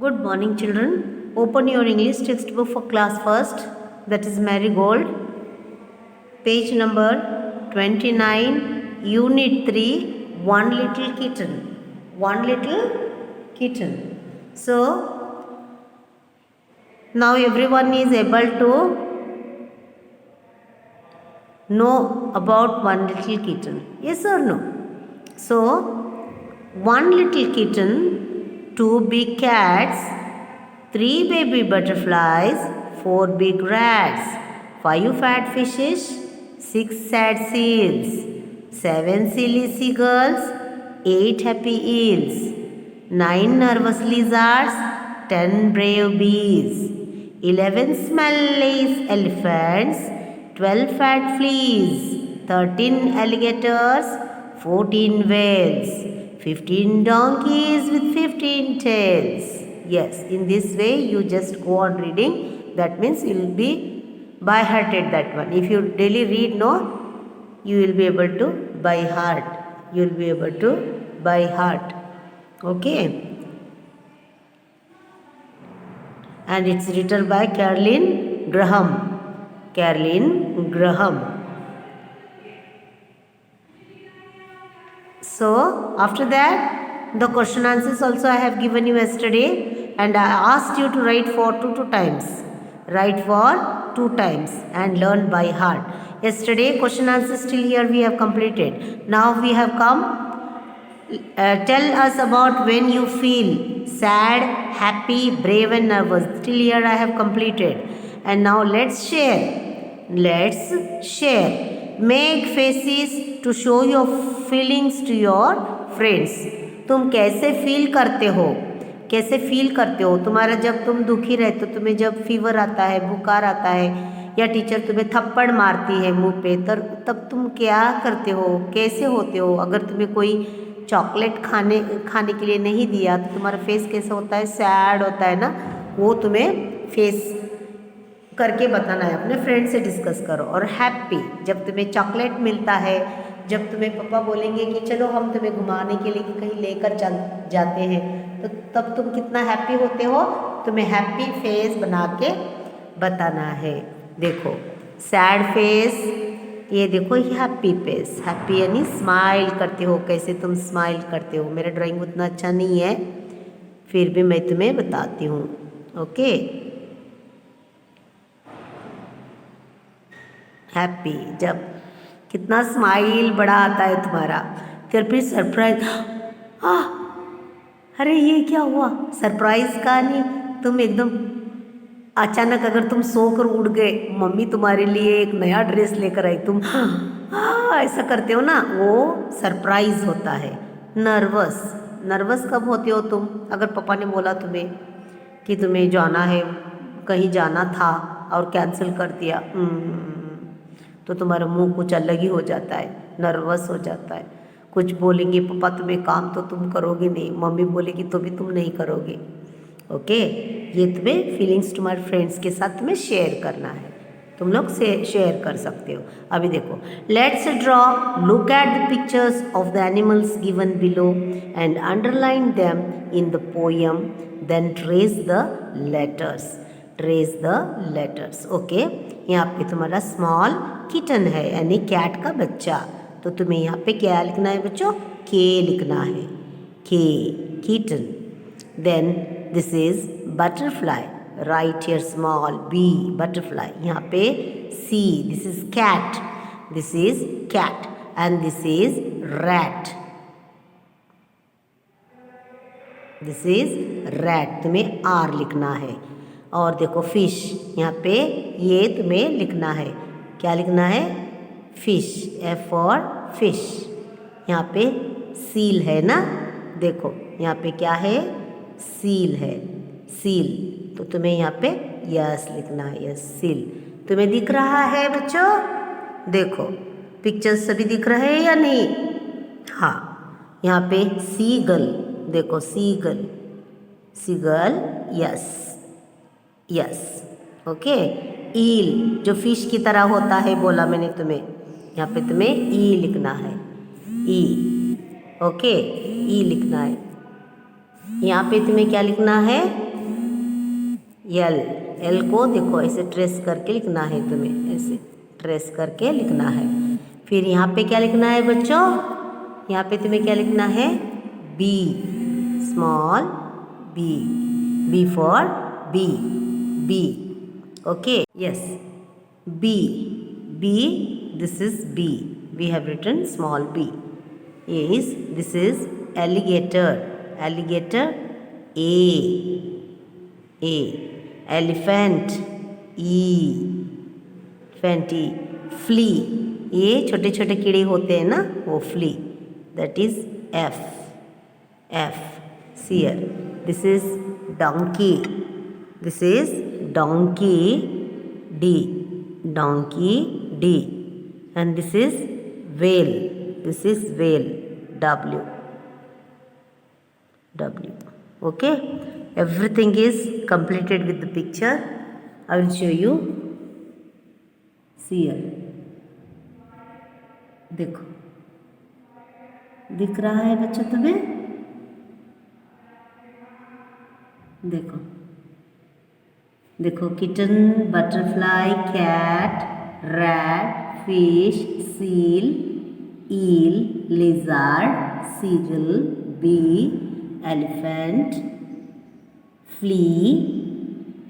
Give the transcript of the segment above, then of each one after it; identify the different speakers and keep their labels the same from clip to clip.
Speaker 1: Good morning, children. Open your English textbook for class first, that is Marigold. Page number 29, Unit 3, One Little Kitten. One Little Kitten. So, now everyone is able to know about one little kitten. Yes or no? So, one little kitten, two big cats, three baby butterflies, four big rats, five fat fishes, six sad seals, seven silly seagulls, eight happy eels, nine nervous lizards, 10 brave bees, 11 smelly elephants, 12 fat fleas, 13 alligators, 14 whales, 15 donkeys with 15 tails. Yes, in this way you just go on reading. That means you will be by hearted that one. If you daily read, no, you will be able to by heart. You will be able to by heart. Okay. And it's written by Carolyn Graham. Carolyn Graham. So, after that, the question answers also I have given you yesterday, and I asked you to write for two times. Write for 2 times and learn by heart. Yesterday, question answers till here we have completed. Now we have come. Tell us about when you feel sad, happy, brave and nervous. Till here I have completed. And now let's share. Let's share. Make faces to show your feelings to your friends. तुम कैसे feel करते हो? कैसे feel करते हो? तुम्हारा जब तुम दुखी रहते हो, तुम्हें जब फीवर आता है, बुखार आता है, या टीचर तुम्हें थप्पड़ मारती है मुंह पे, तब तुम क्या करते हो? कैसे होते हो? अगर तुम्हें कोई चॉकलेट खाने के लिए नहीं दिया तो तुम्हारा फेस कैसा होता है? सैड होता है ना. वो तुम्हें फेस करके बताना है. अपने फ्रेंड से डिस्कस करो. और हैप्पी, जब तुम्हें चॉकलेट मिलता है, जब तुम्हें पापा बोलेंगे कि चलो हम तुम्हें घुमाने के लिए कहीं लेकर जाते हैं, तो तब तुम कितना हैप्पी होते हो? तुम्हें हैप्पी फेस बना के बताना है. देखो सैड फेस, ये देखो हैप्पी फेस. हैप्पी यानी स्माइल करते हो. कैसे तुम स्माइल करते हो? मेरा ड्राइंग उतना अच्छा नहीं है, फिर भी मैं तुम्हें बताती हूँ. ओके. हैप्पी, जब कितना स्माइल बड़ा आता है तुम्हारा. फिर सरप्राइज. अरे ये क्या हुआ? सरप्राइज का नहीं, तुम एकदम अचानक अगर तुम सोकर उठ गए, मम्मी तुम्हारे लिए एक नया ड्रेस लेकर आई, तुम ऐसा करते हो ना, वो सरप्राइज होता है. नर्वस, नर्वस कब होते हो तुम? अगर पापा ने बोला तुम्हें कि तुम्हें जाना है, कहीं जाना था और कैंसिल कर दिया, तो तुम्हारा मुंह कुछ अलग ही हो जाता है, नर्वस हो जाता है. कुछ बोलेंगे पापा तुम्हें काम, तो तुम करोगे नहीं. मम्मी बोलेगी तो भी तुम नहीं करोगे. ओके. ये तुम्हें फीलिंग्स तुम्हारे फ्रेंड्स के साथ तुम्हें शेयर करना है. तुम लोग से शेयर कर सकते हो. अभी देखो, let's draw. Look at the pictures of the animals given below and underline them in the poem. Then trace the letters. Trace the letters. Okay. यहाँ पे तुम्हारा स्मॉल किटन है, यानी कैट का बच्चा. तो तुम्हें यहाँ पे क्या लिखना है बच्चों? के लिखना है. K, kitten. Then this is butterfly. Right here small B, butterfly. यहाँ पे C, this is cat. This is cat and this is rat. This is rat. तुम्हें आर लिखना है. और देखो फिश, यहाँ पे ये तुम्हें लिखना है. क्या लिखना है? फिश. F for fish. यहाँ पे सील है ना. देखो यहाँ पे क्या है? सील है. सील. तो तुम्हें यहाँ पे यस लिखना है. Yes, seal. तुम्हें दिख रहा है बच्चों? देखो पिक्चर्स सभी दिख रहे हैं या नहीं? हाँ. यहाँ पे सीगल. देखो seagull. Seagull. Yes, yes. Okay. Eel, जो फिश की तरह होता है, बोला मैंने तुम्हें. यहाँ पे तुम्हें ई लिखना है. ई. ओके. ई लिखना है. यहाँ पे तुम्हें क्या लिखना है? एल, एल को देखो ऐसे ट्रेस करके लिखना है तुम्हें, ऐसे ट्रेस करके लिखना है। फिर यहाँ पे क्या लिखना है बच्चों, यहाँ पे तुम्हें क्या लिखना है, b, small b, b for b, b, okay, yes, b, b, this is b, we have written small b. Is, this is alligator, alligator, a, elephant, e, elephant, e, flea, ये छोटे छोटे कीड़े होते हैं ना, वो flea, that is f, f, seer. This is donkey, this is donkey, d, donkey, d, and this is whale, this is whale, w, w, okay. Everything is completed with the picture. I will show you. See here, देखो, दिख रहा है बच्चों तुम्हें, देखो, देखो, kitten, butterfly, cat, rat, fish, seal, eel, lizard, seagull, bee, elephant, flea,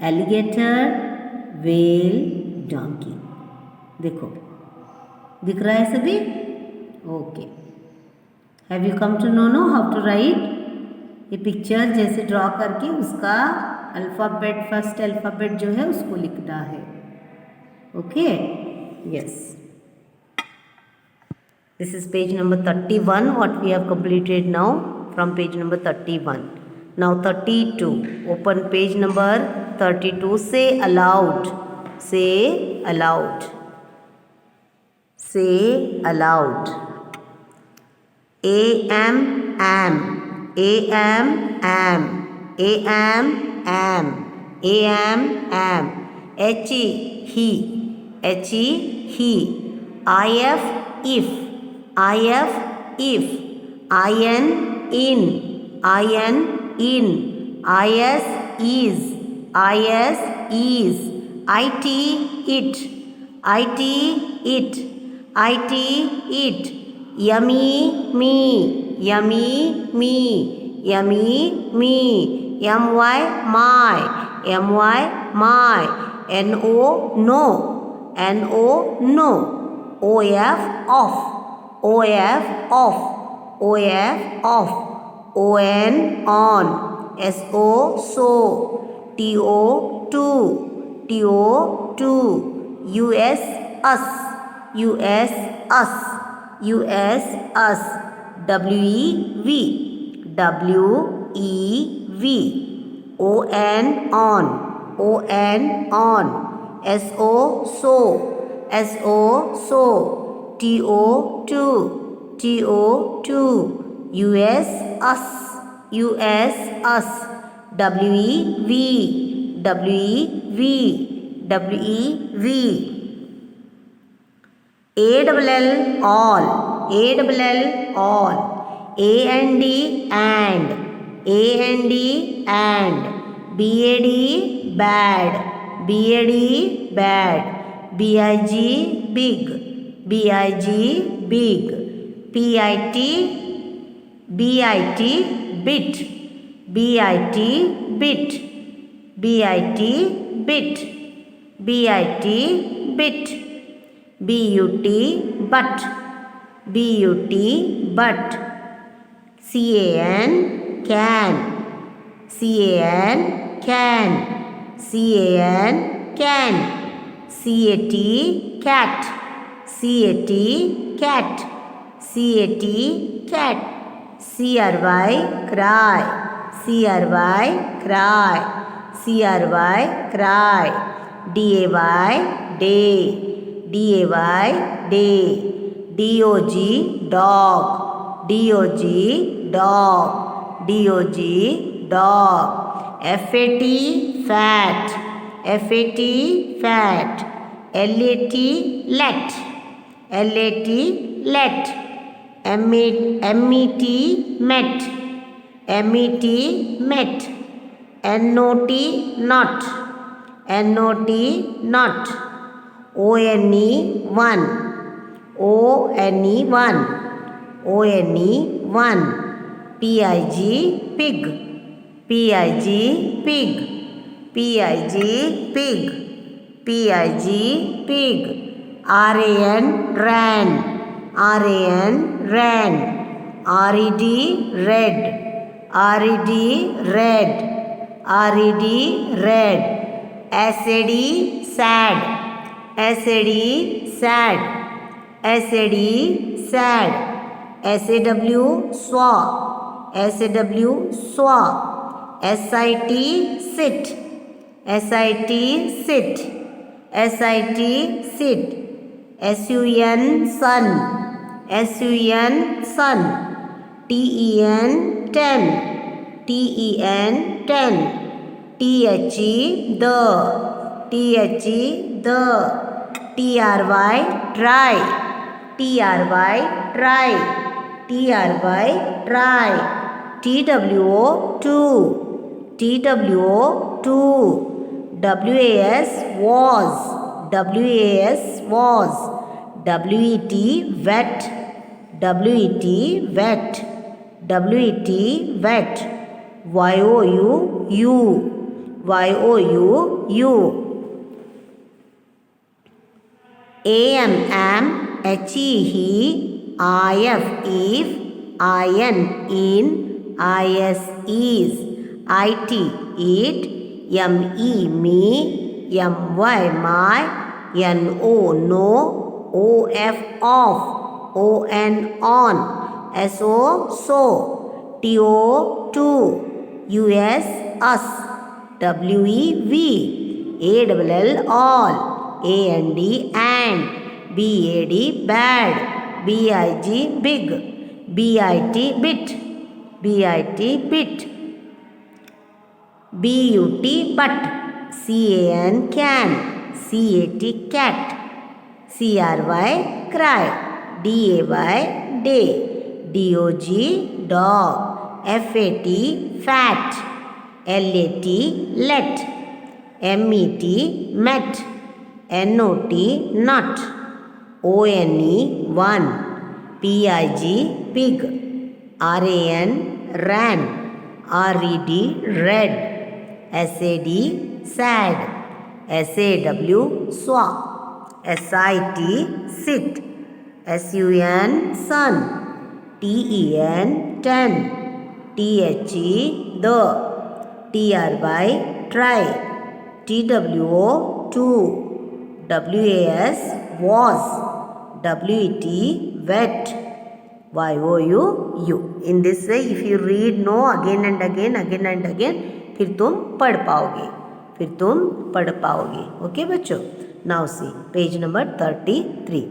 Speaker 1: alligator, whale, donkey. देखो, दिख रहा है सभी, okay. Have you come to know how to write, ये पिक्चर जैसे ड्रॉ करके उसका अल्फ़ाबेट, फर्स्ट अल्फ़ाबेट जो है उसको लिखना है, okay, yes. This is page number 31, what we have completed now from page number 31. Now 32, open page number 32, say aloud, say aloud, say aloud. Am, am, am, am, am, am, am, he, he, he, if, if, if, in, in, is, it, yummy, me, yummy, me, yummy, me, my, my, no, no, no, off, off, on, so, to, us, us, wev, on, so, to, us, wev, all, and, bad, big, big, pit, bit, bit, but, can, can, cat, cat, cat, cry, cry, cry, day, day, dog, dog, dog, fat, fat, fat, lat, let, met, met, not, N-O-T, not. O-N-E, one. O-N-E, one. O-N-E, one. P-I-G, pig. P-I-G, pig. P-I-G, pig. P-I-G, pig. R-A-N, ran. R-A-N, ran. R-E-D, red. R-E-D, red. R-E-D, red. S-A-D, sad. S-A-D, sad. S-A-D, sad. S-A-W, saw. S-A-W, saw. S-I-T, sit. S-I-T, sit. S-I-T, sit. S-U-N, sun. S-U-N, sun. T-E-N, ten. T-E-N, ten. T-H-E, the. T-H-E, the. T-R-Y, try. T-R-Y, try. T-R-Y, try. T-W-O, two. T-W-O, two. W-A-S, was. W-A-S, was. W-E-T, wet. W-E-T, wet. W-E-T, wet. Y-O-U, you. Y-O-U, you. A-M, am. H-E, he. I-F, if. I-N, in. I-S, is. I-T, it. M-E, me. M-Y, my. N-O, no. O-F, off. O-N, on. S-O, so. T-O, to. U-S, us. W-E, we. A-L-L, all. A-N-D, and. B-A-D, bad. B-I-G, big. B-I-T, bit. B-I-T, bit. B-U-T, but. C-A-N, can. C-A-T, cat. C-R-Y, cry. D-A-Y, day. D-O-G, dog. F-A-T, fat. L-A-T, let. M-E-T, met. N-O-T, not. O-N-E, one. P-I-G, pig. R-A-N, ran. R-E-D, red. S-A-D, sad. S-A-W, saw. S-I-T, sit. S-U-N, sun. T-E-N, ten. T-H-E, the. T-R-Y, try. T-W-O, two. W-A-S, was. W-E-T, wet. Y-O-U, you. In this way, if you read no again and again, फिर तुम पढ़ पाओगे. Okay, बच्चों. Now see, page number 33.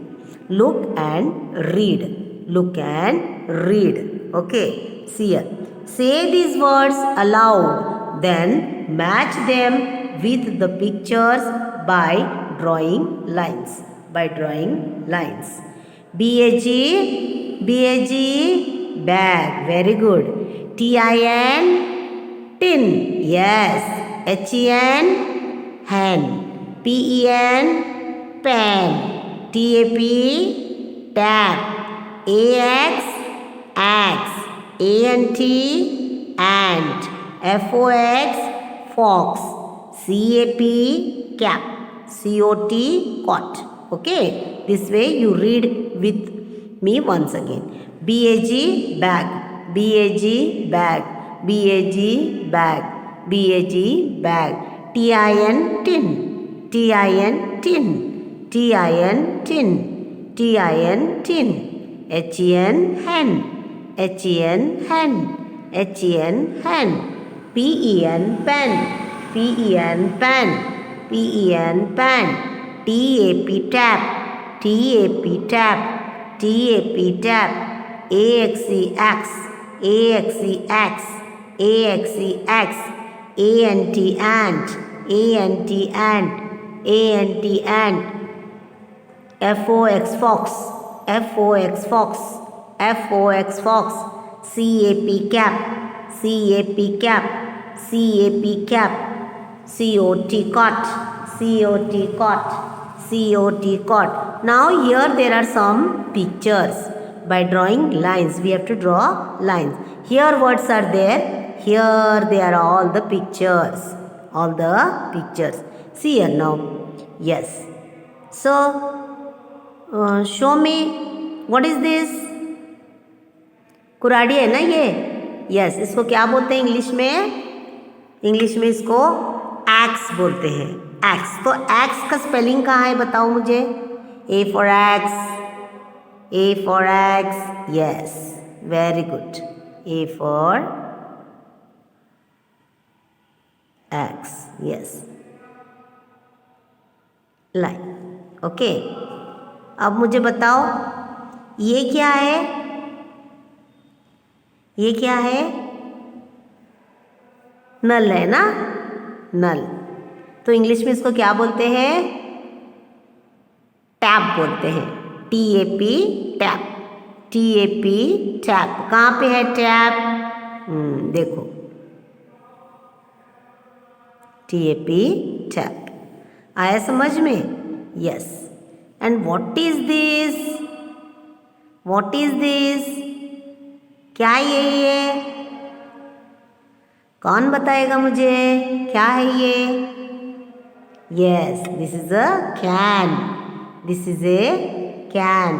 Speaker 1: Look and read. Look and read. Okay, see here. Say these words aloud, then match them with the pictures by drawing lines. B-A-G, B-A-G, bag. Very good. T-I-N, tin. Yes. H-E-N, hen. P-E-N, pen. T-A-P, tap. A-X, axe. A-N-T, ant. F-O-X, fox. C-A-P, cap. C-O-T, cot. Okay, this way you read with me once again. B-A-G, bag. B-A-G, bag. B-A-G, bag. B-A-G, bag. T-I-N, tin. T-I-N, tin. T-I-N, tin. T-I-N, tin. H-E-N, hen. H-E-N, hen. H-E-N, hen. P-E-N, pen. P-E-N, pen. P-E-N, pen. T-A-P, tap. T-A-P, tap. T-A-P, tap. A-X-E, axe. A-X-E, axe. A-X-E, axe. A-N-T, ant. A-N-T, ant. A-N-T, ant. F-O-X, fox. F-O-X, fox. F-O-X, fox. C-A-P, cap. C-A-P, cap. C-A-P, cap. C-O-T, cot. C-O-T, cot. C-O-T, cot. Now here there are some pictures. By drawing lines, we have to draw lines. Here words are there. Here they are all the pictures. All the pictures. See here now. Yes. So, show me. What is this? Kuradi है ना ये? Yes, इसको क्या बोलते हैं English में? English में इसको एक्स बोलते हैं. एक्स. तो एक्स का स्पेलिंग कहाँ है बताओ मुझे? A for X. A for X. Yes, very good. A for X. Yes. Line. Okay. अब मुझे बताओ ये क्या है? ये क्या है? नल है ना? नल. तो इंग्लिश में इसको क्या बोलते हैं? टैप बोलते हैं. TAP, tap. TAP, tap. कहाँ पे है टैप? देखो. TAP, tap. आया समझ में? Yes. And what is this? What is this? क्या ये? कौन बताएगा मुझे? क्या है ये? Yes, this is a can. This is a can.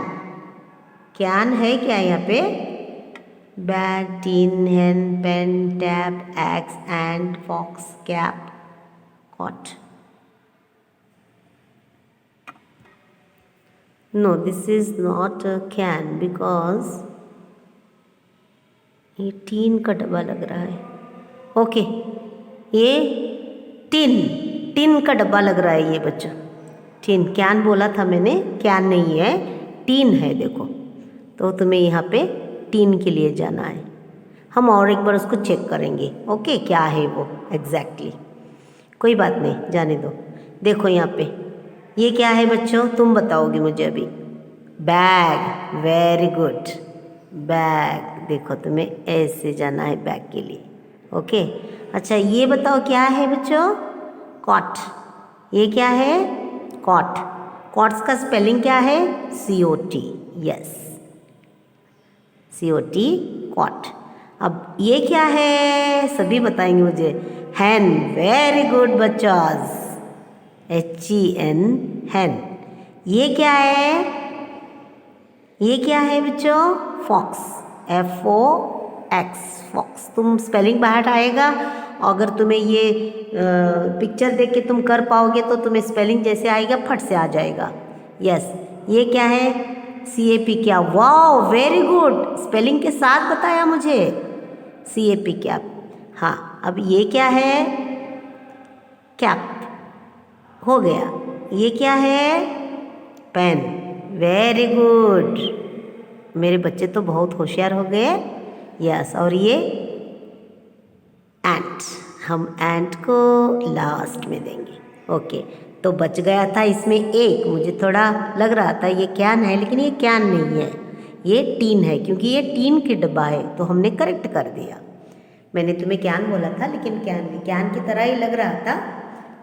Speaker 1: Can है क्या यहाँ पे? Bag, tin, hen, pen, tap, ax, and, fox, cap, cot. No, this is not a can because ये टीन का डब्बा लग रहा है. ओके, ये टीन का डब्बा लग रहा है ये बच्चों. टीन. कैन बोला था मैंने, कैन नहीं है, टीन है. देखो, तो तुम्हें यहाँ पे टीन के लिए जाना है. हम और एक बार उसको चेक करेंगे. ओके, क्या है वो एग्जैक्टली. कोई बात नहीं, जाने दो. देखो यहाँ पे ये क्या है बच्चों? तुम बताओगे मुझे अभी. बैग. Very good. बैग. देखो, तुम्हें ऐसे जाना है बैग के लिए. ओके. अच्छा, ये बताओ क्या है बच्चों? कॉट. ये क्या है? कॉट. कॉट्स का स्पेलिंग क्या है? COT. Yes, COT, cot. अब ये क्या है? सभी बताएंगे मुझे. हैन. वेरी गुड बच्चों. HEN, hen. ये क्या है? ये क्या है बच्चों? फॉक्स. FOX, fox. तुम स्पेलिंग बाहर आएगा. अगर तुम्हें ये पिक्चर देख के तुम कर पाओगे तो तुम्हें स्पेलिंग जैसे आएगा फट से आ जाएगा. यस. ये क्या है? CAP. क्या? Wow, very good. स्पेलिंग के साथ बताया मुझे. CAP, cap. हाँ, अब ये क्या है? कैप. हो गया. ये क्या है? पेन. Very good. मेरे बच्चे तो बहुत होशियार हो गए. यस. और ये एंट. हम एंट को लास्ट में देंगे. ओके. तो बच गया था इसमें एक. मुझे थोड़ा लग रहा था ये कैन है, लेकिन ये कैन नहीं है, ये टीन है, क्योंकि ये टीन की डब्बा है. तो हमने करेक्ट कर दिया. मैंने तुम्हें कैन बोला था, लेकिन कैन की तरह ही लग रहा था,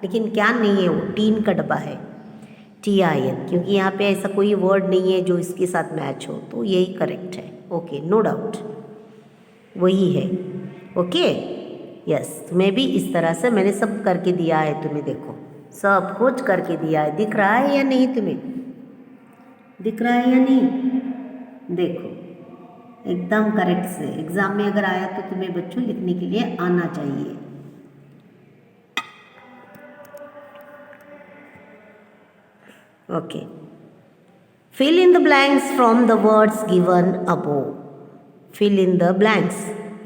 Speaker 1: लेकिन कैन नहीं है, वो टीन का डब्बा है. TIN, क्योंकि यहाँ पे ऐसा कोई वर्ड नहीं है जो इसके साथ मैच हो, तो यही करेक्ट है. ओके, नो डाउट वही है. ओके. यस. तुम्हें भी इस तरह से मैंने सब करके दिया है. तुम्हें देखो, सब कुछ करके दिया है. दिख रहा है या नहीं? तुम्हें दिख रहा है या नहीं? देखो, एकदम करेक्ट से. एग्ज़ाम में अगर आया तो तुम्हें बच्चों लिखने के लिए आना चाहिए. Okay. Fill in the blanks from the words given above. Fill in the blanks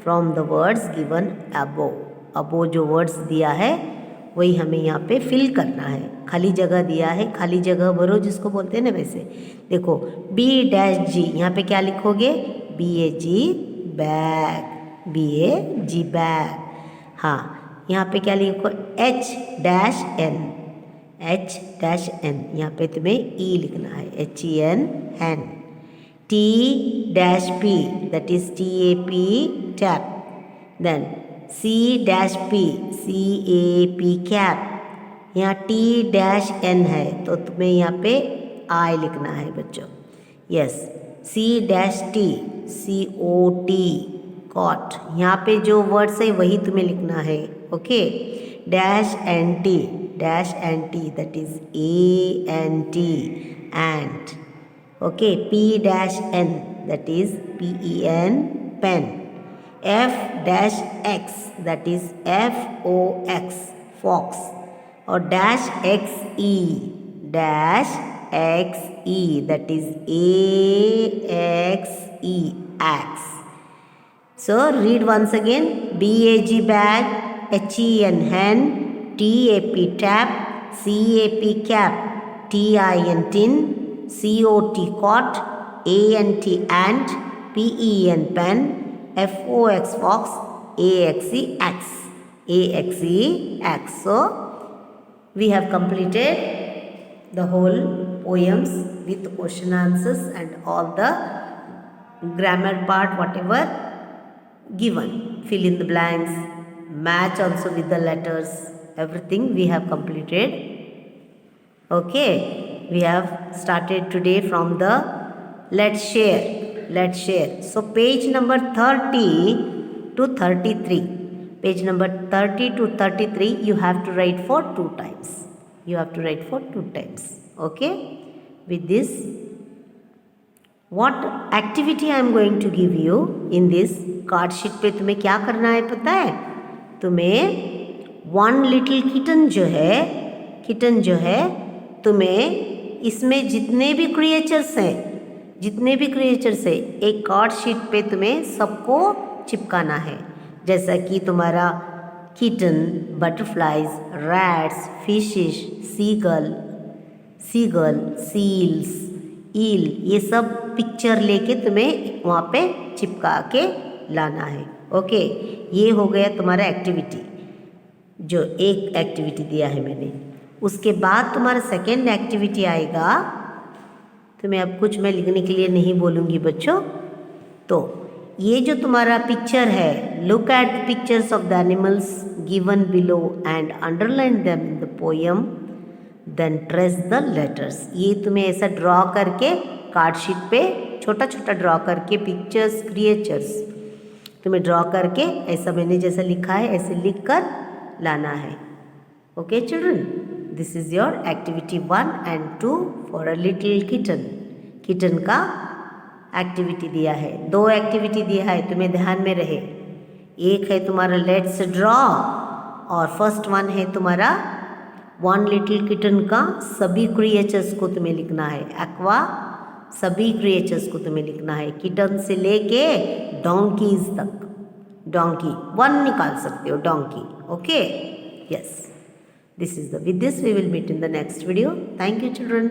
Speaker 1: from the words given above. above जो words दिया है वही हमें यहाँ पे fill करना है. खाली जगह दिया है, खाली जगह भरो जिसको बोलते हैं ना वैसे. देखो, B-G. यहाँ पे क्या लिखोगे? BAG, bag. BAG, bag. हाँ, यहाँ पे क्या लिखो? H-N. H-N. यहाँ पे तुम्हें E लिखना है. HEN, hen. T-P, that is TAP, tap. Then C-P, C-A-P cap. यहाँ T-N है तो तुम्हें यहाँ पे I लिखना है बच्चों। Yes, C-T, C-O-T cot. यहाँ पे जो वर्ड्स है वही तुम्हें लिखना है। Okay, -N-T, that is A-N-T ant. Okay, P-N that is P-E-N pen, F-X that is F-O-X fox, और -X-E that is A-X-E axe. So read once again: B-A-G bag, H-E-N hen, T-A-P tap, C-A-P cap, T-I-N tin, C-O-T cot, A-N-T ant, P-E-N pen, F-O-X fox, A-X-E axe, A-X-E axe. So we have completed the whole poems with question answers and all the grammar part whatever given. Fill in the blanks, match also with the letters, everything we have completed. Okay, we have started today from the let's share. So page number 30 to 33, page number 30 to 33 you have to write for 2 times. Okay, with this, what activity I am going to give you in this card sheet पे तुम्हें क्या करना है पता है? तुम्हें one little kitten जो है तुम्हें इसमें जितने भी क्रिएचर्स हैं एक कार्ड शीट पे तुम्हें सबको चिपकाना है। जैसा कि तुम्हारा kitten, butterflies, rats, fishes, seagull, seals, eel, ये सब पिक्चर लेके तुम्हें वहाँ पे चिपका के लाना है। ओके, ये हो गया तुम्हारा एक्टिविटी, जो एक एक्टिविटी दिया है मैंने। उसके बाद तुम्हारा सेकेंड एक्टिविटी आएगा। तुम्हें अब कुछ मैं लिखने के लिए नहीं बोलूँगी बच्चों। तो ये जो तुम्हारा पिक्चर है, look at the pictures of the animals given below and underline them in the poem, then trace the letters. ये तुम्हें ऐसा ड्रॉ करके कार्ड शीट पे छोटा छोटा ड्रॉ करके पिक्चर्स, क्रिएचर्स तुम्हें ड्रॉ करके ऐसा मैंने जैसा लिखा है ऐसे लिख कर लाना है। Okay children, this is your activity 1 and 2 for a little kitten का एक्टिविटी दिया है। 2 एक्टिविटी दिया है, तुम्हें ध्यान में रहे। एक है तुम्हारा लेट्स ड्रॉ और फर्स्ट वन है तुम्हारा 1 लिटिल किटन का सभी क्रिएचर्स को तुम्हें लिखना है। एक्वा सभी क्रिएचर्स को तुम्हें लिखना है, किटन से लेके डोंकीज तक। डोंकी 1 निकाल सकते हो, donkey. Okay, yes, this is the with this we will meet in the next video. Thank you children.